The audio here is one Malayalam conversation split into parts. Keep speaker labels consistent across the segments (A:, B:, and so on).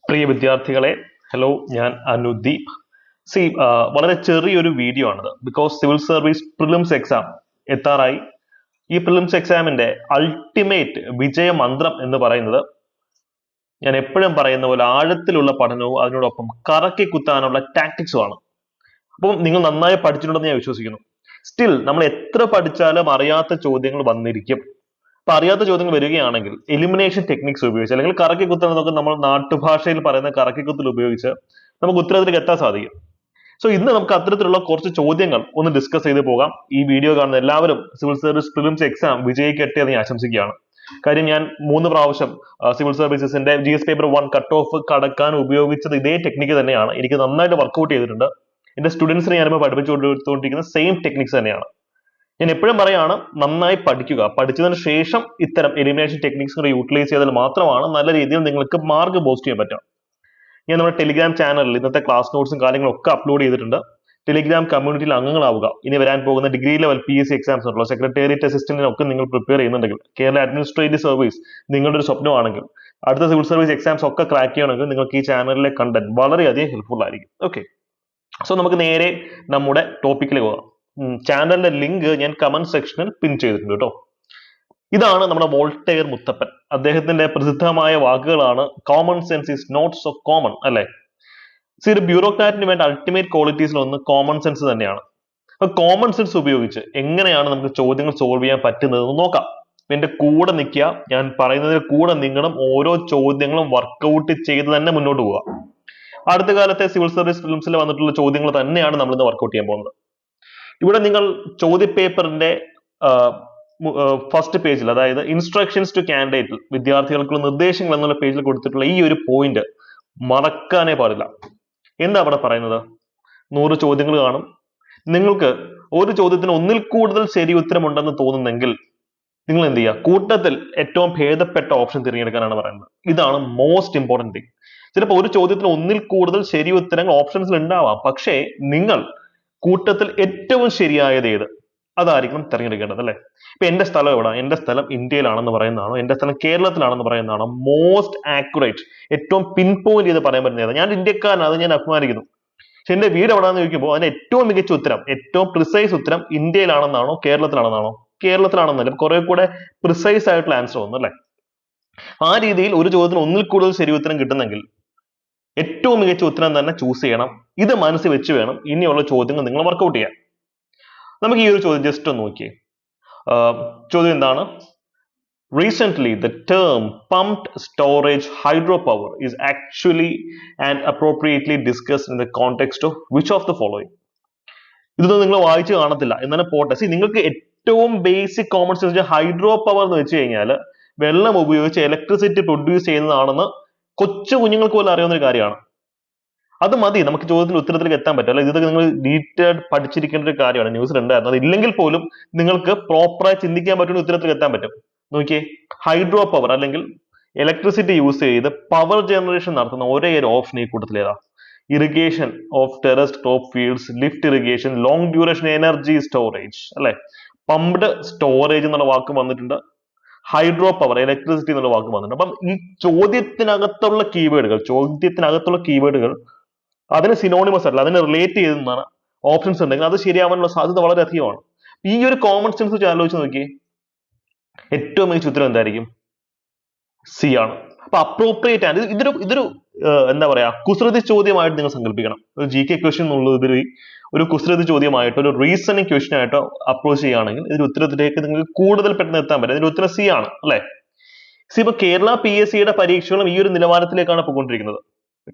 A: പ്രിയ വിദ്യാർത്ഥികളെ, ഹലോ, ഞാൻ അനുദീപ്. സി വളരെ ചെറിയൊരു വീഡിയോ ആണിത്. Because civil service prelims exam എത്താറായി. ഈ പ്രിലിംസ് എക്സാമിന്റെ അൾട്ടിമേറ്റ് വിജയമന്ത്രം എന്ന് പറയുന്നത് ഞാൻ എപ്പോഴും പറയുന്ന പോലെ ആഴത്തിലുള്ള പഠനവും അതിനോടൊപ്പം കറക്കി കുത്താനുള്ള ടാക്ടിക്സും ആണ്. അപ്പം നിങ്ങൾ നന്നായി പഠിച്ചിട്ടുണ്ടെന്ന് ഞാൻ വിശ്വസിക്കുന്നു. സ്റ്റിൽ നമ്മൾ എത്ര പഠിച്ചാലും അറിയാത്ത ചോദ്യങ്ങൾ വന്നിരിക്കും. അപ്പൊ അറിയാത്ത ചോദ്യങ്ങൾ വരികയാണെങ്കിൽ എലിമിനേഷൻ ടെക്നിക്സ് ഉപയോഗിച്ച്, അല്ലെങ്കിൽ കറക്കി കുത്തൽ എന്നൊക്കെ നമ്മൾ നാട്ടുഭാഷയിൽ പറയുന്ന കറക്കി കുത്തൽ ഉപയോഗിച്ച് നമുക്ക് ഉത്തരത്തിലേക്ക് എത്താൻ സാധിക്കും. സോ ഇന്ന് നമുക്ക് അത്തരത്തിലുള്ള കുറച്ച് ചോദ്യങ്ങൾ ഒന്ന് ഡിസ്കസ് ചെയ്ത് പോകാം. ഈ വീഡിയോ കാണുന്ന എല്ലാവരും സിവിൽ സർവീസ് പ്രിലിംസ് എക്സാം വിജയിക്കട്ടെ എന്ന് ഞാൻ ആശംസിക്കുകയാണ്. കാര്യം ഞാൻ 3 പ്രാവശ്യം സിവിൽ സർവീസസിന്റെ GS പേപ്പർ 1 കട്ട് ഓഫ് കടക്കാൻ ഉപയോഗിച്ചത് ഇതേ ടെക്നിക്ക് തന്നെയാണ്. എനിക്ക് നന്നായിട്ട് വർക്ക്ഔട്ട് ചെയ്തിട്ടുണ്ട്. എന്റെ സ്റ്റുഡൻസിനെ ഞാനിപ്പോൾ പഠിപ്പിച്ചുകൊണ്ടിരിക്കുന്ന സെയിം ടെക്നിക്സ് തന്നെയാണ്. ഞാൻ എപ്പോഴും പറയാണ്, നന്നായി പഠിക്കുക. പഠിച്ചതിന് ശേഷം ഇത്തരം എലിമിനേഷൻ ടെക്നിക്സ് യൂട്ടിലൈസ് ചെയ്താൽ മാത്രമാണ് നല്ല രീതിയിൽ നിങ്ങൾക്ക് മാർക്ക് ബൂസ്റ്റ് ചെയ്യാൻ പറ്റുക. ഞാൻ നമ്മുടെ ടെലിഗ്രാം ചാനലിൽ ഇന്നത്തെ ക്ലാസ് നോട്ട്സും കാര്യങ്ങളും ഒക്കെ അപ്ലോഡ് ചെയ്തിട്ടുണ്ട്. ടെലിഗ്രാം കമ്മ്യൂണിറ്റിയിൽ അംഗങ്ങളാവുക. ഇനി വരാൻ പോകുന്ന ഡിഗ്രി ലെവൽ PSC എക്സാംസ് ഉള്ള സെക്രട്ടേറിയറ്റ് അസിസ്റ്റന്റിനൊക്കെ നിങ്ങൾ പ്രിപ്പയർ ചെയ്യുന്നുണ്ടെങ്കിൽ, കേരള അഡ്മിനിസ്ട്രേറ്റീവ് സർവീസ് നിങ്ങളുടെ ഒരു സ്വപ്നമാണെങ്കിൽ, അടുത്ത സിവിൽ സർവീസ് എക്സാംസ് ഒക്കെ ക്രാക്ക് ചെയ്യണമെങ്കിൽ നിങ്ങൾക്ക് ഈ ചാനലിലെ കണ്ടന്റ് വളരെയധികം ഹെൽപ്ഫുൾ ആയിരിക്കും. ഓക്കെ, സോ നമുക്ക് നേരെ നമ്മുടെ ടോപ്പിക്കിലേക്ക് പോകാം. ചാനലിന്റെ ലിങ്ക് ഞാൻ കമന്റ് സെക്ഷനിൽ പിൻ ചെയ്തിട്ടുണ്ട് കേട്ടോ. ഇതാണ് നമ്മുടെ വോൾട്ടയർ മുത്തപ്പൻ. അദ്ദേഹത്തിന്റെ പ്രസിദ്ധമായ വാക്കുകളാണ് common sense is not so common, അല്ലെ? ഒരു ബ്യൂറോക്രാറ്റിന് വേണ്ട അൾട്ടിമേറ്റ് ക്വാളിറ്റീസിൽ ഒന്ന് കോമൺ സെൻസ് തന്നെയാണ്. അപ്പൊ കോമൺ സെൻസ് ഉപയോഗിച്ച് എങ്ങനെയാണ് നമുക്ക് ചോദ്യങ്ങൾ സോൾവ് ചെയ്യാൻ പറ്റുന്നതെന്ന് നോക്കാം. എന്റെ കൂടെ നിൽക്കുക, ഞാൻ പറയുന്നതിന് കൂടെ നിങ്ങളും ഓരോ ചോദ്യങ്ങളും വർക്കൗട്ട് ചെയ്ത് തന്നെ മുന്നോട്ട് പോവുക. അടുത്ത കാലത്തെ സിവിൽ സർവീസ് ഫിലിംസിൽ വന്നിട്ടുള്ള ചോദ്യങ്ങൾ തന്നെയാണ് നമ്മൾ ഇന്ന് വർക്കൗട്ട് ചെയ്യാൻ പോകുന്നത്. ഇവിടെ നിങ്ങൾ ചോദ്യപേപ്പറിന്റെ ഫസ്റ്റ് പേജിൽ, അതായത് ഇൻസ്ട്രക്ഷൻസ് ടു കാൻഡിഡേറ്റിൽ വിദ്യാർത്ഥികൾക്കുള്ള നിർദ്ദേശങ്ങൾ എന്നുള്ള പേജിൽ കൊടുത്തിട്ടുള്ള ഈ ഒരു പോയിന്റ് മറക്കാനേ പാടില്ല. എന്താ അവിടെ പറയുന്നത്? 100 ചോദ്യങ്ങൾ കാണും. നിങ്ങൾക്ക് ഒരു ചോദ്യത്തിന് ഒന്നിൽ കൂടുതൽ ശരി ഉത്തരമുണ്ടെന്ന് തോന്നുന്നെങ്കിൽ നിങ്ങൾ എന്ത് ചെയ്യുക? കൂട്ടത്തിൽ ഏറ്റവും ഭേദപ്പെട്ട ഓപ്ഷൻ തിരഞ്ഞെടുക്കാനാണ് പറയുന്നത്. ഇതാണ് മോസ്റ്റ് ഇമ്പോർട്ടന്റ് തിങ്. ചിലപ്പോൾ ഒരു ചോദ്യത്തിന് ഒന്നിൽ കൂടുതൽ ശരി ഉത്തരങ്ങൾ ഓപ്ഷൻസിൽ ഉണ്ടാവാം, പക്ഷേ നിങ്ങൾ കൂട്ടത്തിൽ ഏറ്റവും ശരിയായത് ഏത്, അതായിരിക്കണം തിരഞ്ഞെടുക്കേണ്ടത്, അല്ലെ? ഇപ്പൊ എന്റെ സ്ഥലം എവിടെ? എന്റെ സ്ഥലം ഇന്ത്യയിലാണെന്ന് പറയുന്നതാണോ, എന്റെ സ്ഥലം കേരളത്തിലാണെന്ന് പറയുന്നതാണോ മോസ്റ്റ് ആക്യുറേറ്റ്, ഏറ്റവും പിൻ പോയിന്റ് ചെയ്ത് പറയാൻ പറ്റുന്നത്? ഞാൻ ഇന്ത്യക്കാരനാണ്, അത് ഞാൻ അഭിമാനിക്കുന്നു. പക്ഷെ എന്റെ വീട് എവിടെയാണെന്ന് ചോദിക്കുമ്പോൾ അതിന് ഏറ്റവും മികച്ച ഉത്തരം, ഏറ്റവും പ്രിസൈസ് ഉത്തരം ഇന്ത്യയിലാണെന്നാണോ കേരളത്തിലാണെന്നാണോ? കേരളത്തിലാണെന്നല്ല, കുറെ കൂടെ പ്രിസൈസ് ആയിട്ടുള്ള ആൻസർ വന്നു, അല്ലെ? ആ രീതിയിൽ ഒരു ചോദ്യത്തിന് ഒന്നിൽ കൂടുതൽ ശരി ഉത്തരം കിട്ടുന്നെങ്കിൽ ഏറ്റവും മികച്ച ഉത്തരം തന്നെ ചൂസ് ചെയ്യണം. ഇത് മനസ്സിൽ വെച്ച് വേണം ഇനിയുള്ള ചോദ്യങ്ങൾ നിങ്ങൾ വർക്കൗട്ട് ചെയ്യാൻ. നമുക്ക് ഈ ഒരു ചോദ്യം ജസ്റ്റ് ഒന്ന് നോക്കിയേ. ചോദ്യം എന്താണ്? Recently, the term pumped storage hydropower is actually and appropriately discussed in the context of which of the following? ഇതൊന്നും നിങ്ങൾ വായിച്ചു കാണത്തില്ല, എന്നാലും പോട്ടെ. നിങ്ങൾക്ക് ഏറ്റവും basic common sense hydro power എന്ന് വെച്ച് കഴിഞ്ഞാൽ വെള്ളം ഉപയോഗിച്ച് ഇലക്ട്രിസിറ്റി പ്രൊഡ്യൂസ് ചെയ്യുന്നതാണെന്ന് കൊച്ചു കുഞ്ഞുങ്ങൾക്ക് പോലും അറിയാവുന്ന ഒരു കാര്യമാണ്. അത് മതി നമുക്ക് ചോദ്യത്തിന്റെ ഉത്തരത്തിലേക്ക് എത്താൻ പറ്റും, അല്ലെ? ഇതൊക്കെ നിങ്ങൾ ഡീറ്റെയിൽ പഠിച്ചിരിക്കേണ്ട ഒരു കാര്യമാണ്. ന്യൂസിൽ ഉണ്ടായിരുന്നു. അത് ഇല്ലെങ്കിൽ പോലും നിങ്ങൾക്ക് പ്രോപ്പറായി ചിന്തിക്കാൻ പറ്റുന്ന ഉത്തരത്തിലേക്ക് എത്താൻ പറ്റും. നോക്കിയേ, ഹൈഡ്രോ പവർ അല്ലെങ്കിൽ ഇലക്ട്രിസിറ്റി യൂസ് ചെയ്ത് പവർ ജനറേഷൻ നടത്തുന്ന ഒരേ ഒരു ഓപ്ഷൻ ഈ കൂട്ടത്തിൽ ഏതാ? Irrigation of terraced crop fields, lift irrigation, long duration energy storage, അല്ലെ? പമ്പ്ഡ് സ്റ്റോറേജ് എന്നുള്ള വാക്ക് വന്നിട്ടുണ്ട്, ഹൈഡ്രോ പവർ ഇലക്ട്രിസിറ്റി എന്നുള്ള വാക്ക് വന്നിട്ടുണ്ട്. അപ്പം ഈ ചോദ്യത്തിനകത്തുള്ള കീവേഡുകൾ അതിന് സിനോണിമസ് അല്ല, അതിനെ റിലേറ്റ് ചെയ്യുന്നതാണ് ഓപ്ഷൻസ് ഉണ്ടെങ്കിൽ അത് ശരിയാവാനുള്ള സാധ്യത വളരെ അധികമാണ്. ഈ ഒരു കോമൺ സെൻസ് വെച്ച് ആലോചിച്ച് നോക്കിയേ, ഏറ്റവും മികച്ച ഉത്തരം എന്തായിരിക്കും? സി ആണ്. അപ്പൊ അപ്രോപ്രിയേറ്റ് ആണ്. ഇതൊരു എന്താ പറയാ, കുസൃതി ചോദ്യമായിട്ട് നിങ്ങൾ സങ്കല്പിക്കണം. ഒരു GK ക്വസ്റ്റ്യൻ എന്നുള്ളതിൽ ഒരു കുസൃതി ചോദ്യമായിട്ടോ ഒരു റീസണിങ് ക്വസ്റ്റ്യൻ ആയിട്ടോ അപ്രോച്ച് ചെയ്യുകയാണെങ്കിൽ ഇതിന്റെ ഉത്തരത്തിലേക്ക് നിങ്ങൾക്ക് കൂടുതൽ പെട്ടെന്ന് എത്താൻ പറ്റും. ഇതിന്റെ ഉത്തരം സി ആണ്, അല്ലെ? ഇപ്പൊ കേരള PSC യുടെ പരീക്ഷകളും ഈ ഒരു നിലവാരത്തിലേക്കാണ് പോയിക്കൊണ്ടിരിക്കുന്നത്.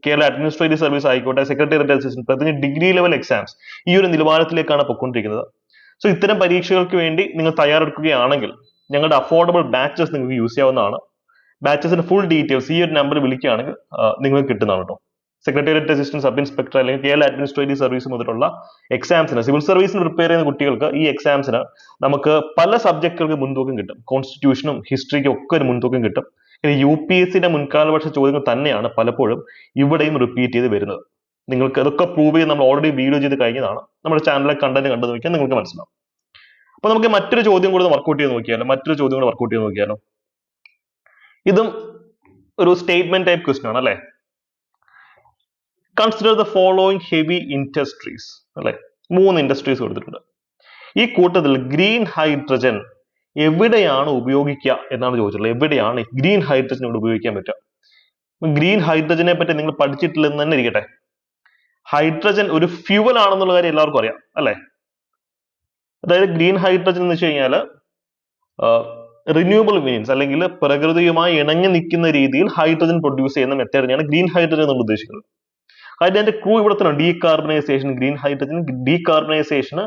A: കേരള അഡ്മിനിസ്ട്രേറ്റീവ് സർവീസ് ആയിക്കോട്ടെ, സെക്രട്ടേറിയറ്റ് അസിസ്റ്റന്റ്, പ്രത്യേകിച്ച് ഡിഗ്രി ലെവൽ എക്സാംസ് ഈ ഒരു നിലവാരത്തിലേക്കാണ് പോയിക്കൊണ്ടിരിക്കുന്നത്. സോ ഇത്തരം പരീക്ഷകൾക്ക് വേണ്ടി നിങ്ങൾ തയ്യാറെടുക്കുകയാണെങ്കിൽ ഞങ്ങളുടെ അഫോർഡബിൾ ബാച്ചസ് നിങ്ങൾക്ക് യൂസ് ചെയ്യാവുന്നതാണ്. ബാച്ചസിന്റെ ഫുൾ ഡീറ്റെയിൽസ് ഈ ഒരു നമ്പർ വിളിക്കുകയാണെങ്കിൽ നിങ്ങൾക്ക് കിട്ടുന്നതാണ് കേട്ടോ. സെക്രട്ടേറിയറ്റ് അസിസ്റ്റന്റ്, സബ് ഇൻസ്പെക്ടർ അല്ലെങ്കിൽ കേരള അഡ്മിനിസ്ട്രേറ്റീവ് സർവീസ് മുതലുള്ള എക്സാംസിന്, സിവിൽ സർവീസിന് പ്രിപ്പയർ ചെയ്യുന്ന കുട്ടികൾക്ക് ഈ എക്സാംസിന് നമുക്ക് പല സബ്ജക്റ്റുകൾക്ക് മുൻതൂക്കം കിട്ടും. കോൺസ്റ്റിറ്റ്യൂഷനും ഹിസ്റ്ററിക്കും ഒക്കെ ഒരു മുൻതൂക്കം കിട്ടും. UPSC മുൻകാല വർഷ ചോദ്യങ്ങൾ തന്നെയാണ് പലപ്പോഴും ഇവിടെയും റിപ്പീറ്റ് ചെയ്ത് വരുന്നത്. നിങ്ങൾക്ക് അതൊക്കെ പ്രൂവ് ചെയ്ത് നമ്മൾ ഓൾറെഡി വീഡിയോ ചെയ്ത് കഴിഞ്ഞതാണ്. നമ്മുടെ ചാനലിലെ കണ്ടന്റ് കണ്ടു നോക്കിയാൽ നിങ്ങൾക്ക് മനസ്സിലാവും. അപ്പൊ നമുക്ക് മറ്റൊരു ചോദ്യം കൂടെ വർക്കൗട്ട് ചെയ്ത് നോക്കിയാലോ? ഇതും ഒരു സ്റ്റേറ്റ്മെന്റ് ടൈപ്പ് ക്വസ്റ്റ്യൻ ആണ്, അല്ലെ? Consider the following heavy industries അല്ലെ, 3 ഇൻഡസ്ട്രീസ് കൊടുത്തിട്ടുണ്ട്. ഈ കൂട്ടത്തിൽ ഗ്രീൻ ഹൈഡ്രജൻ എവിടെയാണ് ഉപയോഗിക്കുക എന്നാണ് ചോദിച്ചിട്ടുള്ളത്. എവിടെയാണ് ഗ്രീൻ ഹൈഡ്രജൻ ഇവിടെ ഉപയോഗിക്കാൻ പറ്റുക? ഗ്രീൻ ഹൈഡ്രജനെ പറ്റി നിങ്ങൾ പഠിച്ചിട്ടില്ലെന്ന് തന്നെ ഇരിക്കട്ടെ. ഹൈഡ്രജൻ ഒരു ഫ്യൂവൽ ആണെന്നുള്ള കാര്യം എല്ലാവർക്കും അറിയാം അല്ലെ. അതായത് ഗ്രീൻ ഹൈഡ്രജൻ എന്ന് വെച്ച് കഴിഞ്ഞാൽ റിന്യൂവബിൾ മീൻസ് അല്ലെങ്കിൽ പ്രകൃതിയുമായി ഇണങ്ങി നിൽക്കുന്ന രീതിയിൽ ഹൈഡ്രജൻ പ്രൊഡ്യൂസ് ചെയ്യുന്ന മെത്തേഡിനെയാണ് ഗ്രീൻ ഹൈഡ്രജൻ എന്ന് ഉദ്ദേശിക്കുന്നത്. അതിന്റെ ക്രൂ ഇവിടെ തന്നെ ഡീകാർബണൈസേഷൻ, ഗ്രീൻ ഹൈഡ്രജൻ ഡീകാർബണൈസേഷന്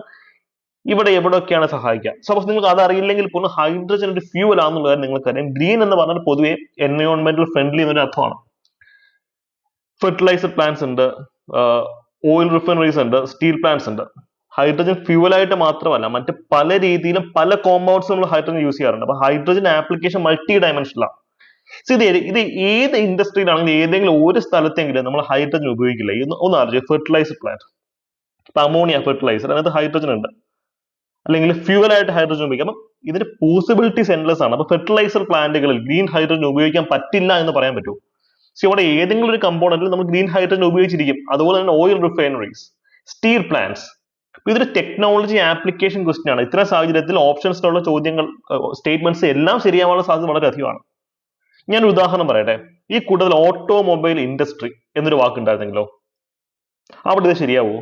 A: ഇവിടെ എവിടെയൊക്കെയാണ് സഹായിക്കുക. സപ്പോസ് നിങ്ങൾക്ക് അത് അറിയില്ലെങ്കിൽ പോലും ഹൈഡ്രജൻ ഒരു ഫ്യൂവൽ ആണെന്നുള്ള കാര്യം നിങ്ങൾക്കറിയാം. ഗ്രീൻ എന്ന് പറഞ്ഞാൽ പൊതുവെ എൻവയോൺമെന്റൽ ഫ്രണ്ട്ലി എന്നൊരു അർത്ഥമാണ്. ഫെർട്ടിലൈസർ പ്ലാന്റ്സ് ഉണ്ട്, ഓയിൽ റിഫൈനറീസ് ഉണ്ട്, സ്റ്റീൽ പ്ലാന്റ്സ് ഉണ്ട്. ഹൈഡ്രജൻ ഫ്യൂവൽ ആയിട്ട് മാത്രമല്ല, മറ്റ് പല രീതിയിലും പല കോമ്പൗണ്ട്സ് നമ്മൾ ഹൈഡ്രജൻ യൂസ് ചെയ്യാറുണ്ട്. അപ്പൊ ഹൈഡ്രജൻ ആപ്ലിക്കേഷൻ മൾട്ടി ഡയമെൻഷനിലാണ്. ഇത് ഏത് ഇൻഡസ്ട്രിയിലാണെങ്കിലും ഏതെങ്കിലും ഒരു സ്ഥലത്തെങ്കിലും നമ്മൾ ഹൈഡ്രജൻ ഉപയോഗിക്കില്ല. ഒന്ന് ആലോചിച്ച്, ഫെർട്ടിലൈസർ പ്ലാന്റ്, ഇപ്പൊ അമോണിയ ഫെർട്ടിലൈസർ, അതിനകത്ത് ഹൈഡ്രജൻ ഉണ്ട്, അല്ലെങ്കിൽ ഫ്യൂവൽ ആയിട്ട് ഹൈഡ്രജൻ ഉപയോഗിക്കാം. അപ്പം ഇതിന്റെ പോസിബിലിറ്റീസ് എൻലെസ് ആണ്. അപ്പൊ ഫെർട്ടിലൈസർ പ്ലാന്റുകളിൽ ഗ്രീൻ ഹൈഡ്രജൻ ഉപയോഗിക്കാൻ പറ്റില്ല എന്ന് പറയാൻ പറ്റുമോ? സോ ഇവിടെ ഏതെങ്കിലും ഒരു കമ്പോണന്റിൽ നമ്മൾ ഗ്രീൻ ഹൈഡ്രജൻ ഉപയോഗിച്ചിരിക്കും. അതുപോലെ തന്നെ ഓയിൽ റിഫൈനറീസ്, സ്റ്റീൽ പ്ലാന്റ്സ്. ഇതൊരു ടെക്നോളജി ആപ്ലിക്കേഷൻ ക്വസ്റ്റ്യൻ ആണ്. ഇത്തരം സാഹചര്യത്തിൽ ഓപ്ഷൻസിലുള്ള ചോദ്യങ്ങൾ, സ്റ്റേറ്റ്മെന്റ്സ് എല്ലാം ശരിയാവാനുള്ള സാധ്യത വളരെ അധികമാണ്. ഞാനൊരു ഉദാഹരണം പറയട്ടെ. ഈ കൂട്ടത്തിൽ ഓട്ടോമൊബൈൽ ഇൻഡസ്ട്രി എന്നൊരു വാക്കുണ്ടായിരുന്നെങ്കിലോ, അവിടെ ഇത് ശരിയാവോ?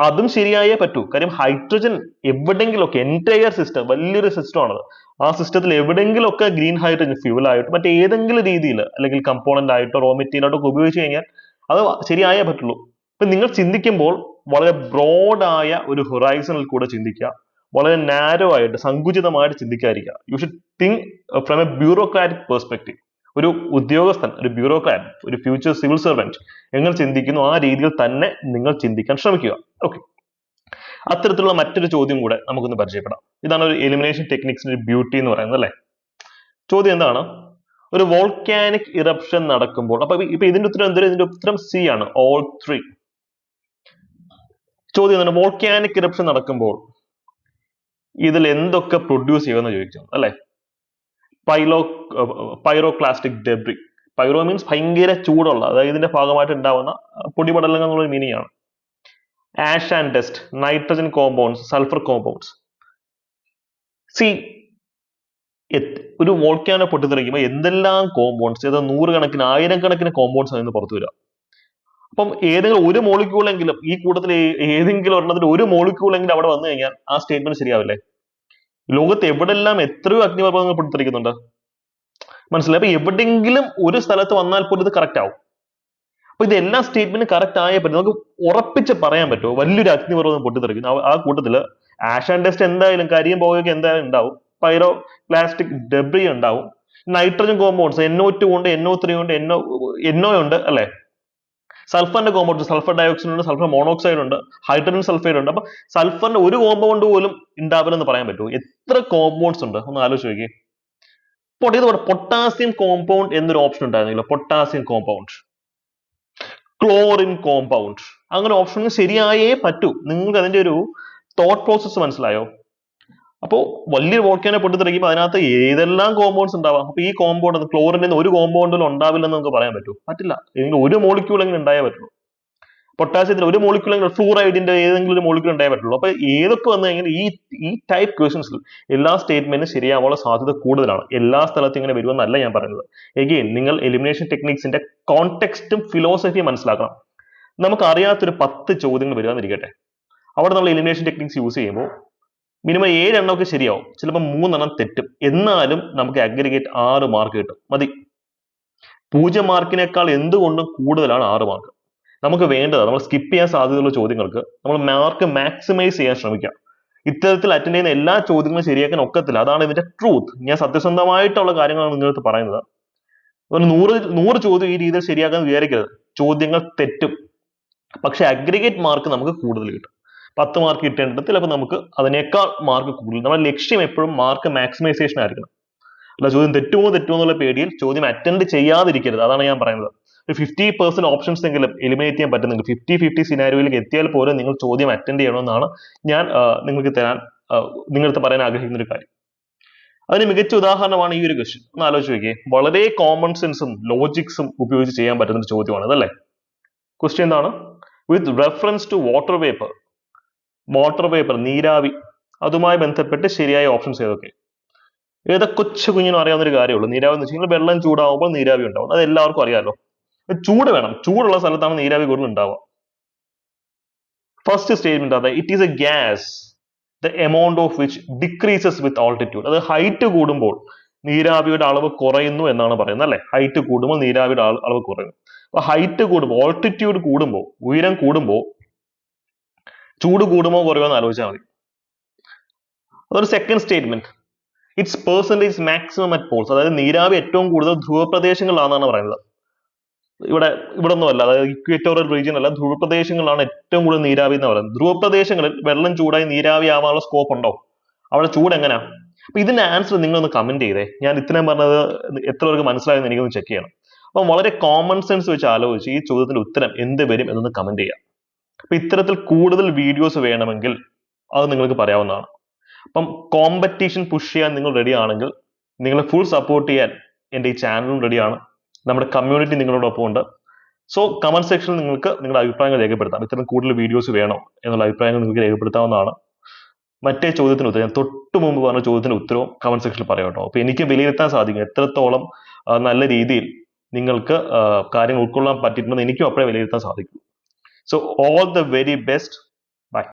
A: അതും ശരിയായേ പറ്റൂ. കാര്യം ഹൈഡ്രജൻ എവിടെയെങ്കിലുമൊക്കെ, എൻറ്റയർ സിസ്റ്റം, വലിയൊരു സിസ്റ്റമാണത്. ആ സിസ്റ്റത്തിൽ എവിടെയെങ്കിലുമൊക്കെ ഗ്രീൻ ഹൈഡ്രജൻ ഫ്യൂവൽ ആയിട്ട് മറ്റേതെങ്കിലും രീതിയിൽ അല്ലെങ്കിൽ കമ്പോണന്റ് ആയിട്ടോ റോ മെറ്റീരിയൽ ആയിട്ടോ ഉപയോഗിച്ച് കഴിഞ്ഞാൽ അത് ശരിയായേ പറ്റുള്ളൂ. ഇപ്പൊ നിങ്ങൾ ചിന്തിക്കുമ്പോൾ വളരെ ബ്രോഡായ ഒരു ഹൊറൈസണിൽ കൂടെ ചിന്തിക്കുക, വളരെ നാരോ ആയിട്ട് സങ്കുചിതമായിട്ട് ചിന്തിക്കാതിരിക്കുക. You should think from a bureaucratic perspective. ഒരു ഉദ്യോഗസ്ഥൻ, ഒരു ബ്യൂറോക്രാറ്റ്, ഒരു ഫ്യൂച്ചർ സിവിൽ സർവന്റ് എങ്ങനെ ചിന്തിക്കുന്നു ആ രീതിയിൽ തന്നെ നിങ്ങൾ ചിന്തിക്കാൻ ശ്രമിക്കുക. ഓക്കെ, അത്തരത്തിലുള്ള മറ്റൊരു ചോദ്യം കൂടെ നമുക്കൊന്ന് പരിചയപ്പെടാം. ഇതാണ് ഒരു എലിമിനേഷൻ ടെക്നിക്സിന്റെ ഒരു ബ്യൂട്ടി എന്ന് പറയുന്നത് അല്ലെ. ചോദ്യം എന്താണ്? ഒരു വോൾക്കാനിക് ഇറപ്ഷൻ നടക്കുമ്പോൾ, അപ്പൊ ഇതിന്റെ ഉത്തരം എന്തൊരു? ഇതിന്റെ ഉത്തരം സി ആണ്, ഓൾ 3. ചോദ്യം എന്താണ്? വോൾക്കാനിക് ഇറപ്ഷൻ നടക്കുമ്പോൾ ഇതിൽ എന്തൊക്കെ പ്രൊഡ്യൂസ് ചെയ്യുമെന്ന് ചോദിച്ചു അല്ലെ. Pyroclastic debris. പൈറോ മീൻസ് ഭയങ്കര ചൂടുള്ള, അതായത് ഇതിന്റെ ഭാഗമായിട്ട് ഉണ്ടാവുന്ന പൊടിപടലങ്ങൾ എന്നുള്ള മീനിങ് ആണ്. Ash and dust, nitrogen compounds, sulphur compounds. C, ഒരു വോൾക്കാനോ പൊട്ടിത്തെറിക്കുമ്പോൾ എന്തെല്ലാം കോമ്പൗണ്ട്സ്, ഏതാ നൂറുകണക്കിന് ആയിരക്കണക്കിന് കോമ്പൗണ്ട്സ് അതിന് പുറത്തു വരിക. അപ്പം ഏതെങ്കിലും ഒരു മോളിക്യൂളെങ്കിലും, ഈ കൂട്ടത്തിൽ ഏതെങ്കിലും ഒരെണ്ണത്തിൽ ഒരു മോളിക്യൂളെങ്കിലും അവിടെ വന്നു കഴിഞ്ഞാൽ ആ സ്റ്റേറ്റ്മെന്റ് ശരിയാവില്ലേ? ലോകത്ത് എവിടെല്ലാം എത്രയോ അഗ്നിപർവ്വതങ്ങൾ പൊട്ടിത്തെറിക്കുന്നുണ്ട്, മനസ്സിലായി? അപ്പൊ എവിടെയെങ്കിലും ഒരു സ്ഥലത്ത് വന്നാൽ പോലും ഇത് കറക്റ്റ് ആവും. അപ്പൊ ഇത് എല്ലാ സ്റ്റേറ്റ്മെന്റും കറക്റ്റ് ആയേ പറ്റും. നമുക്ക് ഉറപ്പിച്ച് പറയാൻ പറ്റുമോ വലിയൊരു അഗ്നിപർവ്വതം പൊട്ടിത്തെറിക്കുന്നു? ആ കൂട്ടത്തില് ആഷ് ആൻഡ് ഡസ്റ്റ് എന്തായാലും, കരിയും പുകയൊക്കെ എന്തായാലും ഉണ്ടാവും, പൈറോ പ്ലാസ്റ്റിക് ഡെബ്രി ഉണ്ടാവും, നൈട്രജൻ കോമ്പൗണ്ട്സ് NO2 ഉണ്ട്, NO3 ഉണ്ട്, NO ഉണ്ട് അല്ലെ. സൾഫറിന്റെ കോമ്പൗണ്ട്സ്, സൾഫർ ഡയോക്സൈഡ് ഉണ്ട്, സൾഫർ മോണോക്സൈഡ് ഉണ്ട്, ഹൈഡ്രജൻ സൾഫൈഡ് ഉണ്ട്. അപ്പൊ സൾഫറിന്റെ ഒരു കോമ്പൗണ്ട് പോലും ഉണ്ടാവില്ലെന്ന് പറയാൻ പറ്റുമോ? എത്ര കോമ്പൗണ്ട്സ് ഉണ്ട് ഒന്ന് ആലോചിച്ച് നോക്കി. പൊട്ടാസ്യം കോമ്പൗണ്ട് എന്നൊരു ഓപ്ഷൻ ഉണ്ടായിരുന്നില്ല. പൊട്ടാസ്യം കോമ്പൗണ്ട്, ക്ലോറിൻ കോമ്പൗണ്ട്, അങ്ങനെ ഓപ്ഷൻ ശരിയായേ പറ്റൂ. നിങ്ങൾക്ക് അതിന്റെ ഒരു തോട്ട് പ്രോസസ് മനസ്സിലായോ? അപ്പോൾ വലിയൊരു വോൾക്കാനോ പൊട്ടിത്തെറിക്കുമ്പോൾ അതിനകത്ത് ഏതെല്ലാം കോമ്പൗണ്ട്സ് ഉണ്ടാവാം. അപ്പൊ ഈ കോമ്പൗണ്ട്, ക്ലോറിന്റെ ഒരു കോമ്പൗണ്ടിലും ഉണ്ടാവില്ലെന്ന് നമുക്ക് പറയാൻ പറ്റൂ? പറ്റില്ല. ഏതെങ്കിലും ഒരു മോളിക്യൂൾ എങ്കിലും ഉണ്ടായേ പറ്റുള്ളൂ. പൊട്ടാസ്യത്തിന് ഒരു മോളിക്യൂൾ എങ്കിലും, ഫ്ലൂറൈഡിന്റെ ഏതെങ്കിലും ഒരു മോളിക്യൂൾ ഉണ്ടായേ പറ്റുള്ളൂ. അപ്പൊ ഏതൊക്കെ വന്നു കഴിഞ്ഞാൽ ഈ ടൈപ്പ് ക്വസ്റ്റൻസിൽ എല്ലാ സ്റ്റേറ്റ്മെന്റും ശരിയാവാനുള്ള സാധ്യത കൂടുതലാണ്. എല്ലാ സ്ഥലത്തും ഇങ്ങനെ വരുമെന്നല്ല ഞാൻ പറയുന്നത്. എഗെയിൻ, നിങ്ങൾ എലിമിനേഷൻ ടെക്നിക്സിന്റെ കോണ്ടെക്സ്റ്റും ഫിലോസഫിയും മനസ്സിലാക്കണം. നമുക്ക് അറിയാത്തൊരു 10 ചോദ്യങ്ങൾ വരുവാന്നിരിക്കട്ടെ. അവിടെ നമ്മൾ എലിമിനേഷൻ ടെക്നിക്സ് യൂസ് ചെയ്യുമ്പോൾ മിനിമം 7 എണ്ണമൊക്കെ ശരിയാവും, ചിലപ്പോൾ 3 എണ്ണം തെറ്റും. എന്നാലും നമുക്ക് അഗ്രിഗേറ്റ് 6 മാർക്ക് കിട്ടും. മതി. 0 മാർക്കിനേക്കാൾ എന്തുകൊണ്ടും കൂടുതലാണ് 6 മാർക്ക്. നമുക്ക് വേണ്ടത്, നമ്മൾ സ്കിപ്പ് ചെയ്യാൻ സാധ്യതയുള്ള ചോദ്യങ്ങൾക്ക് നമ്മൾ മാർക്ക് മാക്സിമൈസ് ചെയ്യാൻ ശ്രമിക്കാം. ഇത്തരത്തിൽ അറ്റൻഡ് ചെയ്യുന്ന എല്ലാ ചോദ്യങ്ങളും ശരിയാക്കാൻ ഒക്കത്തില്ല. അതാണ് ഇതിന്റെ ട്രൂത്ത്. ഞാൻ സത്യസന്ധമായിട്ടുള്ള കാര്യങ്ങളാണ് നിങ്ങൾക്ക് പറയുന്നത്. ഒരു 100 ചോദ്യം ഈ രീതിയിൽ ശരിയാക്കാൻ വിചാരിക്കരുത്. ചോദ്യങ്ങൾ തെറ്റും, പക്ഷെ അഗ്രിഗേറ്റ് മാർക്ക് നമുക്ക് കൂടുതൽ കിട്ടും. 10 മാർക്ക് കിട്ടേണ്ടത് ചിലപ്പോൾ നമുക്ക് അതിനേക്കാൾ മാർക്ക് കൂടുതൽ. നമ്മുടെ ലക്ഷ്യം എപ്പോഴും മാർക്ക് മാക്സിമൈസേഷൻ ആയിരിക്കണം. അല്ല ചോദ്യം തെറ്റുമോ എന്നുള്ള പേടിയിൽ ചോദ്യം അറ്റൻഡ് ചെയ്യാതിരിക്കരുത്. അതാണ് ഞാൻ പറയുന്നത്. ഒരു 50% ഓപ്ഷൻസ് എങ്കിലും എലിമിനേറ്റ് ചെയ്യാൻ പറ്റുന്നെങ്കിൽ 50-50 സിനാരിയോയിലേക്ക് എത്തിയാൽ പോലും നിങ്ങൾ ചോദ്യം അറ്റൻഡ് ചെയ്യണമെന്നാണ് ഞാൻ നിങ്ങളടുത്ത് പറയാൻ ആഗ്രഹിക്കുന്ന ഒരു കാര്യം. അതിന് മികച്ച ഉദാഹരണമാണ് ഈ ഒരു ക്വസ്റ്റ്യൻ. ഒന്ന് ആലോചിച്ച് നോക്കിയേ. വളരെ കോമൺ സെൻസും ലോജിക്സും ഉപയോഗിച്ച് ചെയ്യാൻ പറ്റുന്ന ഒരു ചോദ്യമാണ് അതല്ലേ. ക്വസ്റ്റ്യൻ എന്താണ്? With reference to water vapour നീരാവി, അതുമായി ബന്ധപ്പെട്ട് ശരിയായ ഓപ്ഷൻസ് ഏതൊക്കെ? ഏതാ കൊച്ചു കുഞ്ഞിനും അറിയാവുന്ന ഒരു കാര്യമുള്ളൂ. നീരാവി എന്ന് വെച്ചാൽ വെള്ളം ചൂടാവുമ്പോൾ നീരാവി ഉണ്ടാവും, അത് എല്ലാവർക്കും അറിയാമല്ലോ. ചൂട് വേണം, ചൂടുള്ള സ്ഥലത്താണ് നീരാവി കൂടുതൽ ഉണ്ടാവുക. ഫസ്റ്റ് സ്റ്റേറ്റ്മെന്റ് അതെ, it is A gas the amount of which decreases with altitude. അത് ഹൈറ്റ് കൂടുമ്പോൾ നീരാവിയുടെ അളവ് കുറയുന്നു എന്നാണ് പറയുന്നത് അല്ലെ. ഹൈറ്റ് കൂടുമ്പോൾ നീരാവിയുടെ അളവ് കുറയുന്നു. അപ്പൊ ഹൈറ്റ് കൂടുമ്പോൾ, ഓൾട്ടിറ്റ്യൂഡ് കൂടുമ്പോൾ, ഉയരം കൂടുമ്പോൾ ചൂട് കൂടുമോ കുറയോ എന്ന് ആലോചിച്ചാൽ മതി. അതൊരു second statement. It's percentage maximum at poles, അതായത് നീരാവി ഏറ്റവും കൂടുതൽ ധ്രുവപ്രദേശങ്ങളിലാണെന്നാണ് പറയുന്നത്. ഇവിടെ ഒന്നും അല്ല, അതായത് ഇക്വേറ്റോറിയൽ റീജിയൻ അല്ല, ധ്രുവപ്രദേശങ്ങളിലാണ് ഏറ്റവും കൂടുതൽ നീരാവി എന്ന് പറയുന്നത്. ധ്രുവപ്രദേശങ്ങളിൽ വെള്ളം ചൂടായി നീരാവി ആവാനുള്ള സ്കോപ്പ് ഉണ്ടോ? അവിടെ ചൂട് എങ്ങനെയാ? അപ്പൊ ഇതിന്റെ ആൻസർ നിങ്ങളൊന്ന് കമന്റ് ചെയ്തേ. ഞാൻ ഇത്രയും പറഞ്ഞത് എത്ര പേർക്ക് മനസ്സിലായെന്ന് എനിക്കൊന്ന് ചെക്ക് ചെയ്യണം. അപ്പൊ വളരെ കോമൺ സെൻസ് വെച്ച് ആലോചിച്ച് ഈ ചോദ്യത്തിന്റെ ഉത്തരം എന്ത് വരും എന്നൊന്ന് കമന്റ് ചെയ്യാം. അപ്പൊ ഇത്തരത്തിൽ കൂടുതൽ വീഡിയോസ് വേണമെങ്കിൽ അത് നിങ്ങൾക്ക് പറയാവുന്നതാണ്. അപ്പം കോമ്പറ്റീഷൻ പുഷ് ചെയ്യാൻ നിങ്ങൾ റെഡി ആണെങ്കിൽ, നിങ്ങളെ ഫുൾ സപ്പോർട്ട് ചെയ്യാൻ എൻ്റെ ഈ ചാനലും റെഡിയാണ്, നമ്മുടെ കമ്മ്യൂണിറ്റി നിങ്ങളോടൊപ്പം ഉണ്ട്. സോ കമന്റ് സെക്ഷനിൽ നിങ്ങൾക്ക് നിങ്ങളുടെ അഭിപ്രായങ്ങൾ രേഖപ്പെടുത്താം. ഇത്തരം കൂടുതൽ വീഡിയോസ് വേണോ എന്നുള്ള അഭിപ്രായങ്ങൾ നിങ്ങൾക്ക് രേഖപ്പെടുത്താവുന്നതാണ്. മറ്റേ ചോദ്യത്തിന് ഉത്തരം, ഞാൻ തൊട്ട് മുമ്പ് പറഞ്ഞ ചോദ്യത്തിന് ഉത്തരവും കമന്റ് സെക്ഷനിൽ പറയാം കേട്ടോ. അപ്പൊ എനിക്ക് വിലയിരുത്താൻ സാധിക്കും എത്രത്തോളം നല്ല രീതിയിൽ നിങ്ങൾക്ക് കാര്യങ്ങൾ ഉൾക്കൊള്ളാൻ പറ്റിയിട്ടുണ്ടെന്ന് എനിക്കും അപ്പോഴേ വിലയിരുത്താൻ സാധിക്കും. So all the very best.